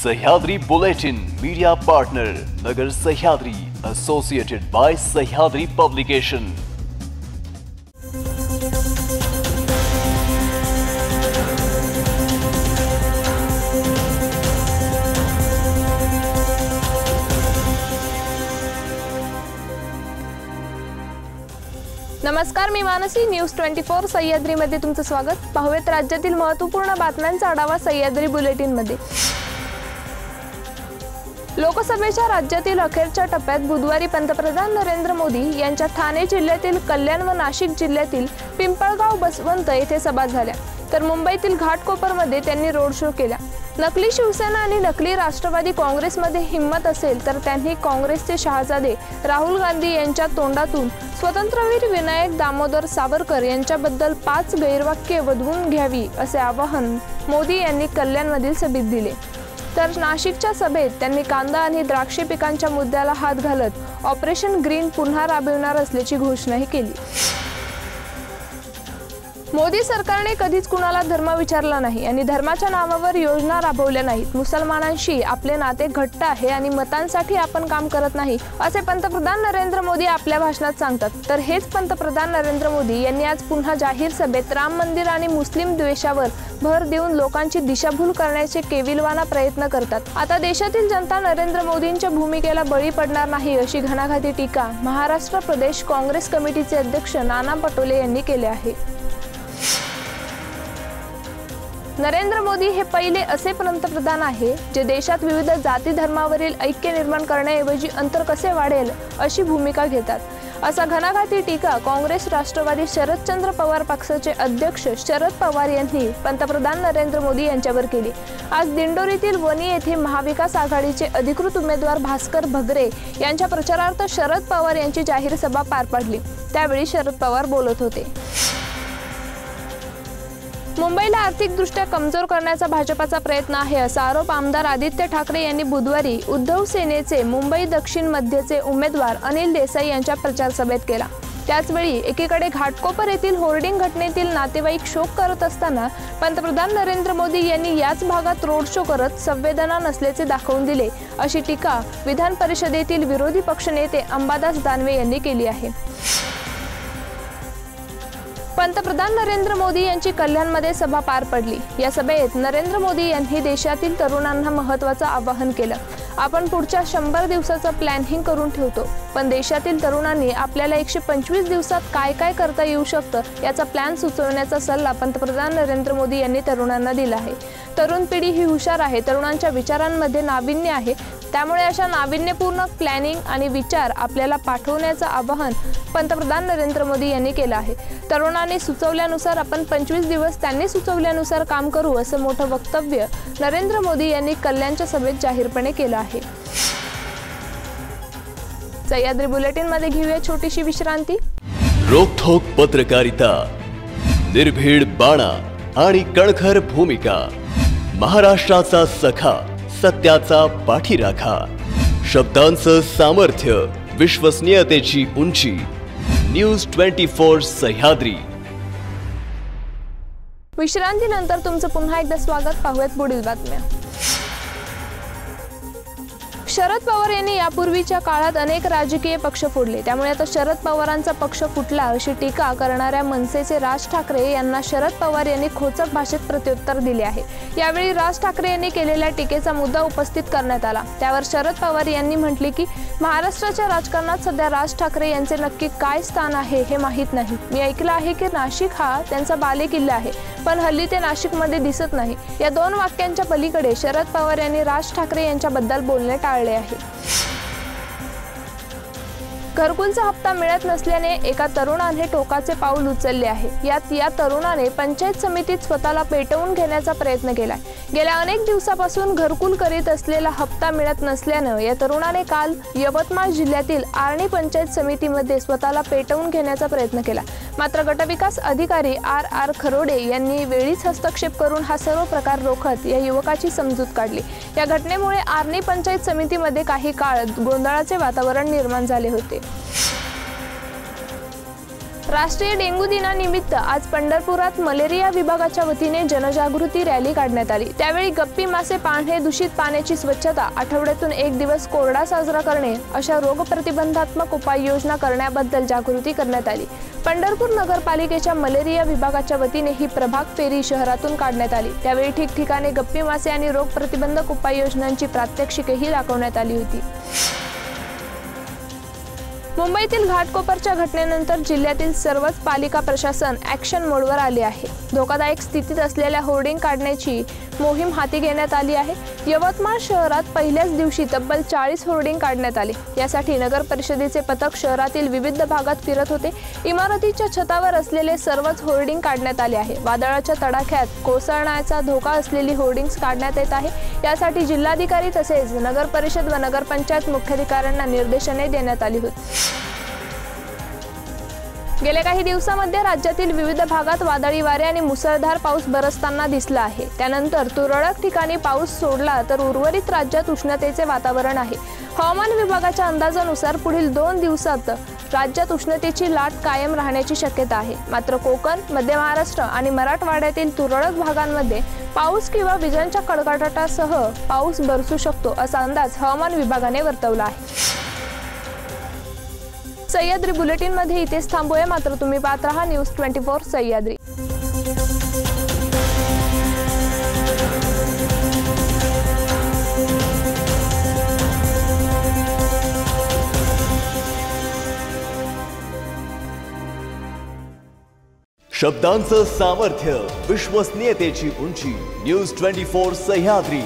Sahyadri bulletin media partner Nagar Sahyadri associated by Sahyadri publication. नमस्कार, मी Mansi. News 24 Sahyadri मध्ये तुमचं स्वागत। पाहूयात राज्यातील महत्त्वपूर्ण बातम्यांचा आढावा सह्याद्री बुलेटिन मध्ये। लोकसभेच्या राज्यातील अखेरच्या टप्प्यात बुधवारी पंतप्रधान नरेंद्र मोदी यांच्या ठाणे जिल्ह्यातील कल्याण व नाशिक जिल्ह्यातील पिंपळगाव बसवंत येथे सभा झाल्या, तर मुंबईतील घाटकोपरमध्ये त्यांनी रोड शो केला। नकली शिवसेना आणि नकली राष्ट्रवादी काँग्रेसमध्ये हिम्मत असेल तर त्यांनी काँग्रेसचे शहाजादे राहुल गांधी यांच्या तोंडातून स्वतंत्रवीर विनायक दामोदर सावरकर यांच्याबद्दल 5 गैरवाक्ये वदवून घ्यावी असे आवाहन मोदी यांनी कल्याणमधील सभेत दिले। तर नाशिकच्या सभेत त्यांनी कांदा आणि द्राक्ष पिकांच्या मुद्द्याला हात घालत ऑपरेशन ग्रीन पुन्हा राबविणार असल्याची घोषणाही केली। मोदी सरकारने कधीच कुणाला धर्म विचारला नाही आणि धर्माच्या नावावर योजना राबवल्या नाहीत। मुसलमानांशी आपले नाते घट्ट आहे आणि मतांसाठी आपण काम करत नाही असे पंतप्रधान नरेंद्र मोदी आपल्या भाषणात सांगतात। तर हेच पंतप्रधान नरेंद्र मोदी यांनी आज पुन्हा जाहीर सभेत राम मंदिर आणि मुस्लिम द्वेषावर भर देऊन लोकांची दिशाभूल करण्याचे केविलवाना प्रयत्न करतात। आता देशातील जनता नरेंद्र मोदींच्या भूमिकेला बळी पडणार नाही अशी घणाघाती टीका महाराष्ट्र प्रदेश काँग्रेस कमिटीचे अध्यक्ष नाना पटोले यांनी केले आहे। नरेंद्र मोदी हे पहिले असे पंतप्रधान आहे जे देशात विविध जाती धर्मावरील ऐक्य निर्माण करण्याऐवजी अंतर कसे वाढेल अशी भूमिका घेतात, असा घणाघाती टीका काँग्रेस राष्ट्रवादी शरदचंद्र पवार पक्षाचे अध्यक्ष शरद पवार यांनी पंतप्रधान नरेंद्र मोदी यांच्यावर केली। आज दिंडोरीतील वणी येथे महाविकास आघाडीचे अधिकृत उमेदवार भास्कर भगरे यांच्या प्रचारार्थ शरद पवार यांची जाहीर सभा पार पडली। त्यावेळी शरद पवार बोलत होते। मुंबईला आर्थिकदृष्ट्या कमजोर करण्याचा भाजपाचा प्रयत्न आहे असा आरोप आमदार आदित्य ठाकरे यांनी बुधवारी उद्धव सेनेचे मुंबई दक्षिण मध्यचे उमेदवार अनिल देसाई यांच्या प्रचार सभेत केला। त्याचवेळी एकीकडे घाटकोपर येथील होर्डिंग घटनेतील नातेवाईक शोक करत असताना पंतप्रधान नरेंद्र मोदी यांनी याच भागात रोड शो करत संवेदना नसल्याचे दाखवून दिले अशी टीका विधान परिषदेतील विरोधी पक्षनेते अंबादास दानवे यांनी केली आहे। पंतप्रधान नरेंद्र मोदी यांची कल्याणमध्ये सभा पार पडली। या सभेत नरेंद्र मोदी यांनी देशातील तरुणांना महत्त्वाचं आवाहन केलं। आपण पुढच्या 100 दिवसाचं प्लॅनिंग करून ठेवतो, पण देशातील तरुणांनी आपल्याला 125 दिवसात काय काय करता येऊ शकतं याचा प्लॅन सुचवण्याचा सल्ला पंतप्रधान नरेंद्र मोदी यांनी तरुणांना दिला आहे। तरुण पिढी ही हुशार आहे, तरुणांच्या विचारांमध्ये नाविन्य आहे, त्यामुळे अशा नाविन्यपूर्ण प्लॅनिंग आणि विचार आपल्याला पाठवण्याचं आवाहन पंतप्रधान नरेंद्र मोदी यांनी केलं आहे। तरुणांनी सुचवल्यानुसार आपण 25 दिवस त्यांनी सुचवल्यानुसार काम करू असं मोठं वक्तव्य नरेंद्र मोदी यांनी कल्याणच्या सभेत जाहीरपणे केलं आहे। सह्याद्री बुलेटिन मध्ये घेऊया छोटीशी विश्रांती। रोखोक पत्रकारिता, निर्भीड बाणा आणि कणखर भूमिका, महाराष्ट्राचा सखा, सत्याचा पाठीराखा, शब्दांचं सामर्थ्य, विश्वसनीयतेची उंची। न्यूज 24 सह्याद्री। विश्रांतीनंतर तुमचं पुन्हा एकदा स्वागत। पाहूयात पुढील बातम्या। शरद पवार यांनी यापूर्वीच्या काळात अनेक राजकीय पक्ष फोडले, त्यामुळे आता शरद पवारांचा पक्ष फुटला अशी टीका करणाऱ्या मनसेचे राज ठाकरे यांना शरद पवार यांनी खोचक भाषेत प्रत्युत्तर दिले आहे। यावेळी राज ठाकरे यांनी केलेल्या टीकेचा मुद्दा उपस्थित करण्यात आला। त्यावर शरद पवार यांनी म्हटले की महाराष्ट्राच्या राजकारणात सध्या राज ठाकरे यांचे नक्की काय स्थान आहे हे माहीत नाही। मी ऐकलं आहे की नाशिक हा त्यांचा बालेकिल्ला आहे, पण हल्ली ते नाशिकमध्ये दिसत नाही। या 2 वाक्यांच्या पलीकडे शरद पवार यांनी राज ठाकरे यांच्याबद्दल बोलणे टाळले आहे। घरकुलचा हप्ता मिळत नसल्याने एका तरुणाने टोकाचे पाऊल उचलले आहे। या तरुणाने पंचायत समितीत स्वतःला पेटवून घेण्याचा प्रयत्न केलाय। गेल्या अनेक दिवसापासून घरकुल करीत असलेला हप्ता मिळत नसल्यानं या तरुणाने काल यवतमाळ जिल्ह्यातील आर्णी पंचायत समितीमध्ये स्वतःला पेटवून घेण्याचा प्रयत्न केला। मात्र गटविकास अधिकारी RR खरोडे यांनी वेळीच हस्तक्षेप करून हा सर्व प्रकार रोखत या युवकाची समजूत काढली। या घटनेमुळे आर्णी पंचायत समितीमध्ये काही काळ गोंधळाचे वातावरण निर्माण झाले होते। राष्ट्रीय डेंग्यू दिनानिमित्त आज पंढरपुरात मलेरिया विभागाच्या वतीने जनजागृती रॅली काढण्यात आली। त्यावेळी गप्पी मासे पाळणे, दूषित पाण्याची स्वच्छता, आठवड्यातून एक दिवस कोरडा साजरा करणे अशा रोग प्रतिबंधात्मक उपाययोजना करण्याबद्दल जागृती करण्यात आली। पंढरपूर नगरपालिकेच्या मलेरिया विभागाच्या वतीने ही प्रभाग फेरी शहरातून काढण्यात आली। त्यावेळी ठिकठिकाणी गप्पी मासे आणि रोग प्रतिबंधक उपाययोजनांची प्रात्यक्षिकेही दाखवण्यात आली होती। मुंबईतील घाटकोपरच्या घटनेनंतर जिल्ह्यातील सर्वच पालिका प्रशासन ॲक्शन मोडवर आले आहे। धोकादायक स्थितीत असलेल्या होर्डिंग काढण्याची मोहीम हाती घेण्यात आली आहे। यवतमाळ शहरात पहिल्याच दिवशी तब्बल 40 होर्डिंग काढण्यात आले। यासाठी नगर परिषदेचे पथक शहरातील विविध भागात फिरत होते। इमारतीच्या छतावर असलेले सर्वच होर्डिंग काढण्यात आले आहे। वादळाच्या तडाख्यात कोसळण्याचा धोका असलेली होर्डिंग्स काढण्यात येत आहे। यासाठी जिल्हाधिकारी तसेच नगर परिषद व नगरपंचायत मुख्याधिकाऱ्यांना निर्देशने देण्यात आली होती। गेल्या काही दिवसांमध्ये राज्यातील विविध भागात वादळी वारे आणि मुसळधार पाऊस बरसताना दिसला आहे। त्यानंतर तुरळक ठिकाणी पाऊस सोडला तर उर्वरित राज्यात उष्णतेचे वातावरण आहे। हवामान विभागाच्या अंदाजानुसार पुढील 2 दिवसात राज्यात उष्णतेची लाट कायम राहण्याची शक्यता आहे। मात्र कोकण, मध्य महाराष्ट्र आणि मराठवाड्यातील तुरळक भागांमध्ये पाऊस किंवा विजांच्या कडकडाटासह पाऊस बरसू शकतो असा अंदाज हवामान विभागाने वर्तवला आहे। सह्याद्री बुलेटिन मध्ये इथेच थांबूया, मात्र तुम्ही पाहत रहा न्यूज 24 सह्याद्री। शब्दांचं सामर्थ्य, विश्वसनीयतेची उंची, न्यूज 24 सह्याद्री।